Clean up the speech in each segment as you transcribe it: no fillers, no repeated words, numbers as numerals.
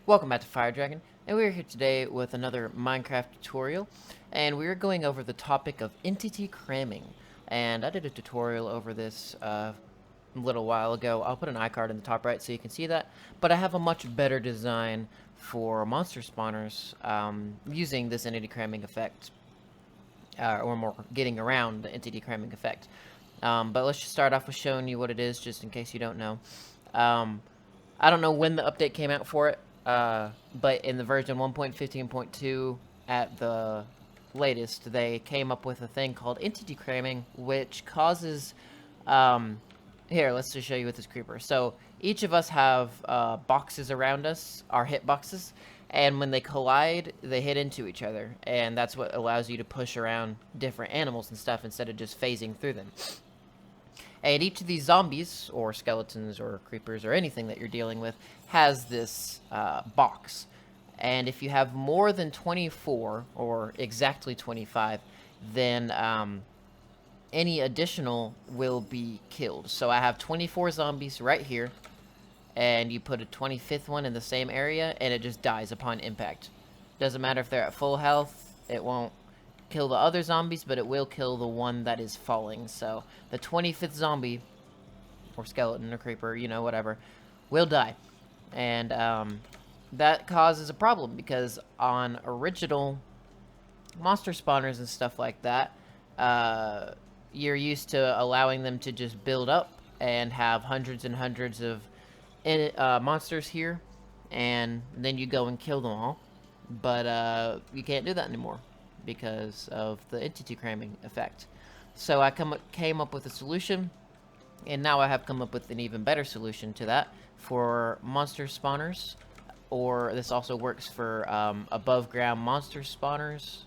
Welcome back to Fire Dragon, and we're here today with another Minecraft tutorial, and we're going over the topic of entity cramming. And I did a tutorial over this a little while ago. I'll put an iCard in the top right so you can see that, but I have a much better design for monster spawners using this entity cramming effect, or more getting around the entity cramming effect. But let's just start off with showing you what it is, just in case you don't know. I don't know when the update came out for it, but in the version 1.15.2 at the latest, they came up with a thing called entity cramming, which causes, here, let's just show you with this creeper. So each of us have boxes around us, our hitboxes, and when they collide, they hit into each other, and that's what allows you to push around different animals and stuff instead of just phasing through them. And each of these zombies, or skeletons, or creepers, or anything that you're dealing with, has this box. And if you have more than 24, or exactly 25, then any additional will be killed. So I have 24 zombies right here, and you put a 25th one in the same area, and it just dies upon impact. Doesn't matter if they're at full health, it won't kill the other zombies, but it will kill the one that is falling. So the 25th zombie, or skeleton, or creeper, you know, whatever, will die. And that causes a problem, because on original monster spawners and stuff like that, you're used to allowing them to just build up and have hundreds and hundreds of monsters here, and then you go and kill them all. But you can't do that anymore because of the entity cramming effect. So I came up with a solution, and now I have come up with an even better solution to that for monster spawners. Or this also works for above ground monster spawners,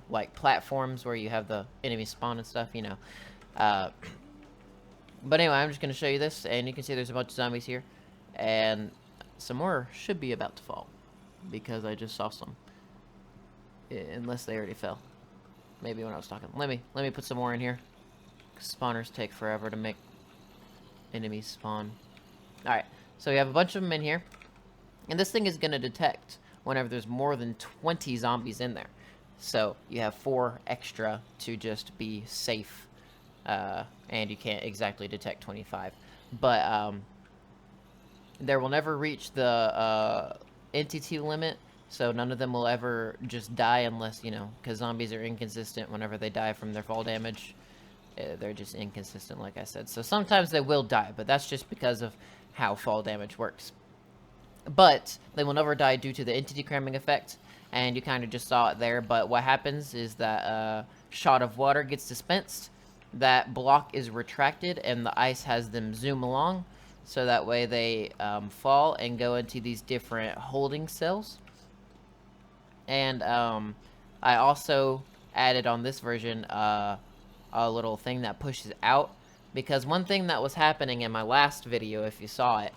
like platforms where you have the enemy spawn and stuff, you know. But anyway, I'm just going to show you this, and you can see there's a bunch of zombies here, and some more should be about to fall, because I just saw some. Unless they already fell. Maybe when I was talking. Let me put some more in here. Spawners take forever to make enemies spawn. Alright, so we have a bunch of them in here. And this thing is going to detect whenever there's more than 20 zombies in there. So you have 4 extra to just be safe. And you can't exactly detect 25. But there will never reach the entity limit. So none of them will ever just die unless, you know, because zombies are inconsistent whenever they die from their fall damage. They're just inconsistent, like I said. So sometimes they will die, but that's just because of how fall damage works. But they will never die due to the entity cramming effect, and you kind of just saw it there. But what happens is that a shot of water gets dispensed, that block is retracted, and the ice has them zoom along, so that way they fall and go into these different holding cells. And I also added on this version a little thing that pushes out, because one thing that was happening in my last video, if you saw it,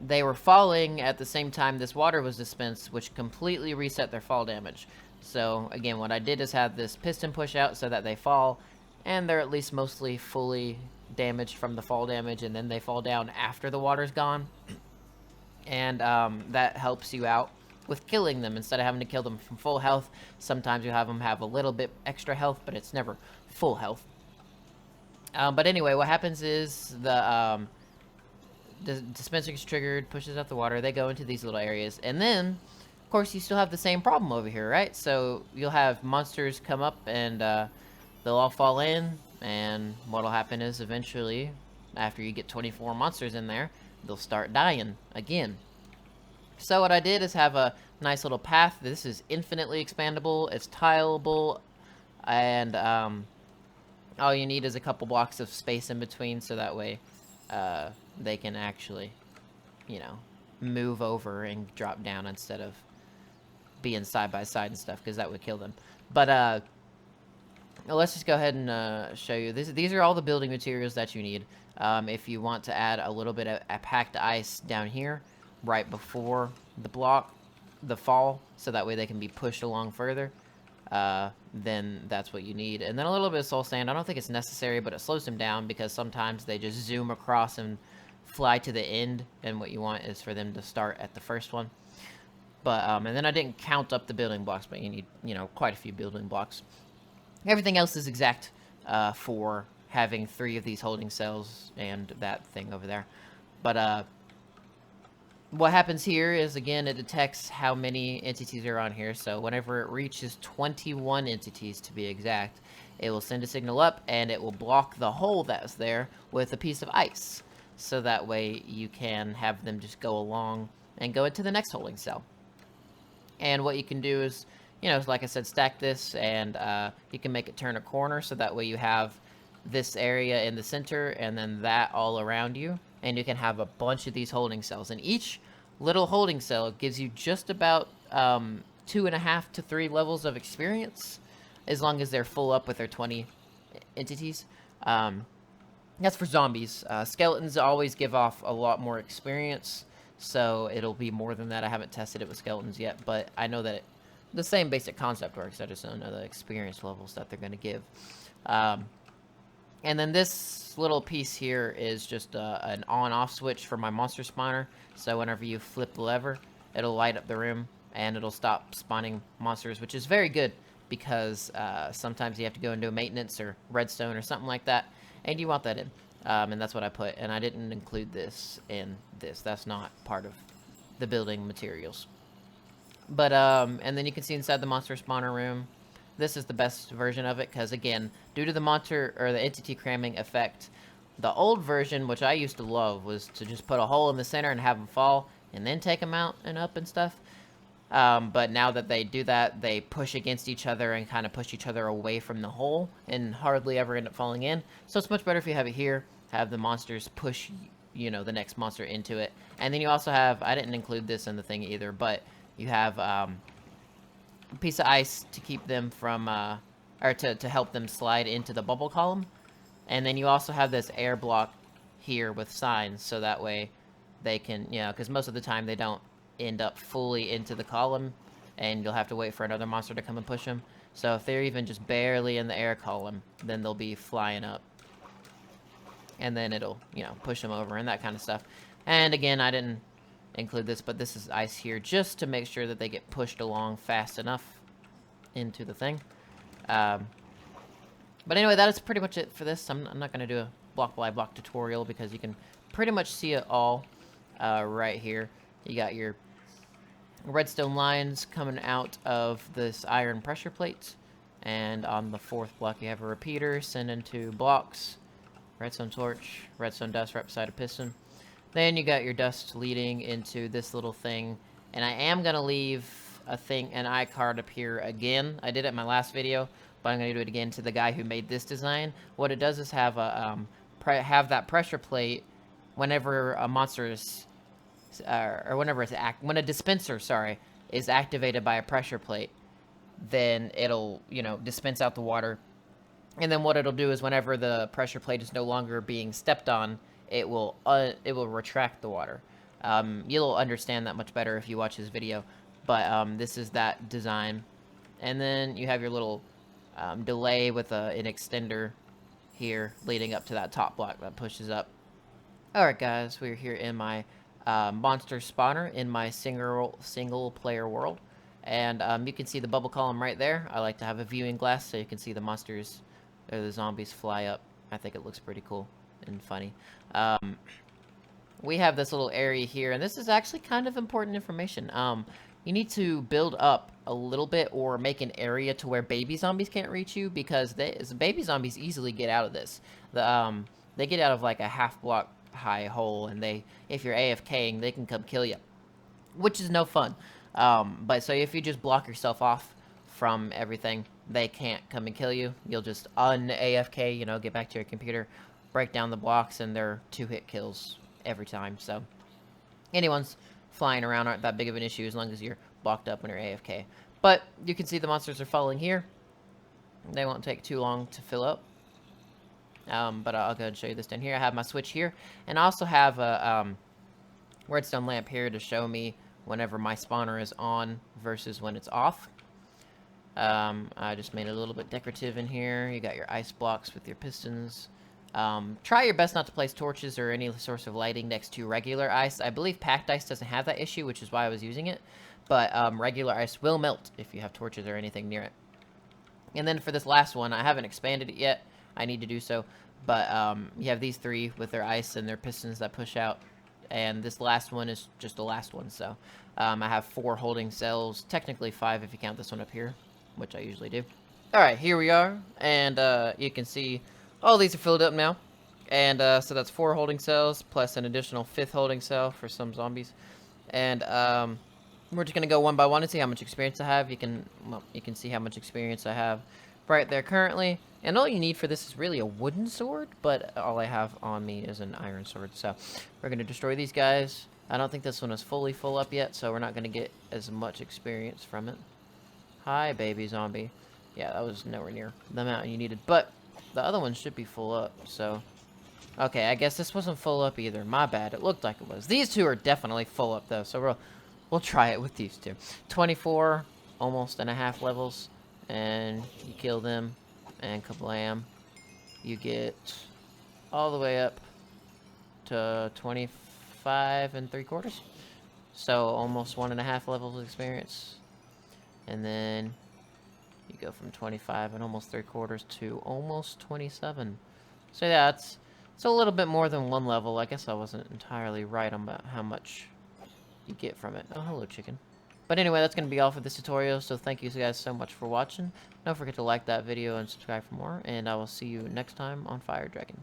they were falling at the same time this water was dispensed, which completely reset their fall damage. So again, what I did is have this piston push out so that they fall, and they're at least mostly fully damaged from the fall damage, and then they fall down after the water's gone. And that helps you out with killing them instead of having to kill them from full health. Sometimes you have them have a little bit extra health, but it's never full health. But anyway, what happens is the dispenser gets triggered, pushes out the water, they go into these little areas, and then, of course, you still have the same problem over here, right? So you'll have monsters come up, and they'll all fall in, and what'll happen is eventually, after you get 24 monsters in there, they'll start dying again. So what I did is have a nice little path. This is infinitely expandable, it's tileable, and all you need is a couple blocks of space in between, so that way they can actually, you know, move over and drop down instead of being side by side and stuff, because that would kill them. But let's just go ahead and show you. These are all the building materials that you need. If you want to add a little bit of packed ice down here, right before the fall, so that way they can be pushed along further, then that's what you need. And then a little bit of soul sand. I don't think it's necessary, but it slows them down, because sometimes they just zoom across and fly to the end, and what you want is for them to start at the first one. But and then I didn't count up the building blocks, but you need, you know, quite a few building blocks. Everything else is exact for having 3 of these holding cells and that thing over there. But what happens here is, again, it detects how many entities are on here. So whenever it reaches 21 entities, to be exact, it will send a signal up, and it will block the hole that's there with a piece of ice. So that way you can have them just go along and go into the next holding cell. And what you can do is, you know, like I said, stack this, and you can make it turn a corner, so that way you have this area in the center, and then that all around you. And you can have a bunch of these holding cells. And each little holding cell gives you just about 2.5 to 3 levels of experience, as long as they're full up with their 20 entities. That's for zombies. Skeletons always give off a lot more experience, so it'll be more than that. I haven't tested it with skeletons yet, but I know that the same basic concept works. I just don't know the experience levels that they're going to give. And then this little piece here is just an on-off switch for my monster spawner. So whenever you flip the lever, it'll light up the room, and it'll stop spawning monsters, which is very good, because sometimes you have to go into a maintenance or redstone or something like that, and you want that in. And that's what I put, and I didn't include this in this. That's not part of the building materials. But, and then you can see inside the monster spawner room, this is the best version of it, because, again, due to the monster, or the entity cramming effect, the old version, which I used to love, was to just put a hole in the center and have them fall, and then take them out and up and stuff. But now that they do that, they push against each other and kind of push each other away from the hole, and hardly ever end up falling in. So it's much better if you have it here, have the monsters push, you know, the next monster into it. And then you also have, I didn't include this in the thing either, but you have a piece of ice to keep them from, or to help them slide into the bubble column. And then you also have this air block here with signs, so that way they can, you know, because most of the time they don't end up fully into the column, and you'll have to wait for another monster to come and push them. So if they're even just barely in the air column, then they'll be flying up, and then it'll, you know, push them over and that kind of stuff. And again, I didn't include this, but this is ice here just to make sure that they get pushed along fast enough into the thing. But anyway, that is pretty much it for this. I'm not going to do a block by block tutorial, because you can pretty much see it all right here. You got your redstone lines coming out of this iron pressure plate, and on the 4th block you have a repeater sending 2 blocks, redstone torch, redstone dust right beside a piston. Then you got your dust leading into this little thing, and I am going to leave an iCard up here again. I did it in my last video, but I'm going to do it again to the guy who made this design. What it does is have a have that pressure plate whenever a monster is, or whenever it's when a dispenser, sorry, is activated by a pressure plate, then it'll, you know, dispense out the water. And then what it'll do is, whenever the pressure plate is no longer being stepped on, it will retract the water. You'll understand that much better if you watch this video. But this is that design. And then you have your little delay with an extender here leading up to that top block that pushes up. Alright guys, we're here in my monster spawner in my single player world. And you can see the bubble column right there. I like to have a viewing glass so you can see the monsters or the zombies fly up. I think it looks pretty cool and funny. We have this little area here, and this is actually kind of important information. You need to build up a little bit, or make an area to where baby zombies can't reach you, because baby zombies easily get out of this. They get out of like a half block high hole, and if you're AFKing, they can come kill you, which is no fun. But so if you just block yourself off from everything, they can't come and kill you. You'll just un-AFK, you know, get back to your computer, break down the blocks, and they're 2-hit kills every time. So anyone's flying around aren't that big of an issue, as long as you're blocked up when you're AFK. But you can see the monsters are falling here. They won't take too long to fill up. But I'll go ahead and show you this down here. I have my switch here, and I also have a redstone lamp here to show me whenever my spawner is on versus when it's off. I just made it a little bit decorative in here. You got your ice blocks with your pistons. Try your best not to place torches or any source of lighting next to regular ice. I believe packed ice doesn't have that issue, which is why I was using it. But regular ice will melt if you have torches or anything near it. And then for this last one, I haven't expanded it yet. I need to do so. But you have these three with their ice and their pistons that push out. And this last one is just the last one. So I have 4 holding cells. Technically 5 if you count this one up here, which I usually do. Alright, here we are. And you can see all these are filled up now. And so that's 4 holding cells plus an additional 5th holding cell for some zombies. And we're just gonna go one by one and see how much experience I have. You can see how much experience I have right there currently. And all you need for this is really a wooden sword, but all I have on me is an iron sword. So we're gonna destroy these guys. I don't think this one is fully full up yet, so we're not gonna get as much experience from it. Hi, baby zombie. Yeah, that was nowhere near the amount you needed, but the other one should be full up. So okay, I guess this wasn't full up either. My bad. It looked like it was. These two are definitely full up though, so we'll try it with these two. 24, almost and a half levels, and you kill them, and kablam, you get all the way up to 25 3/4. So almost 1.5 levels of experience, and then you go from 25 and almost 3/4 to almost 27. So yeah, it's a little bit more than 1 level. I guess I wasn't entirely right on about how much you get from it. Oh, hello, chicken. But anyway, that's going to be all for this tutorial, so thank you guys so much for watching. Don't forget to like that video and subscribe for more, and I will see you next time on Fire Dragon.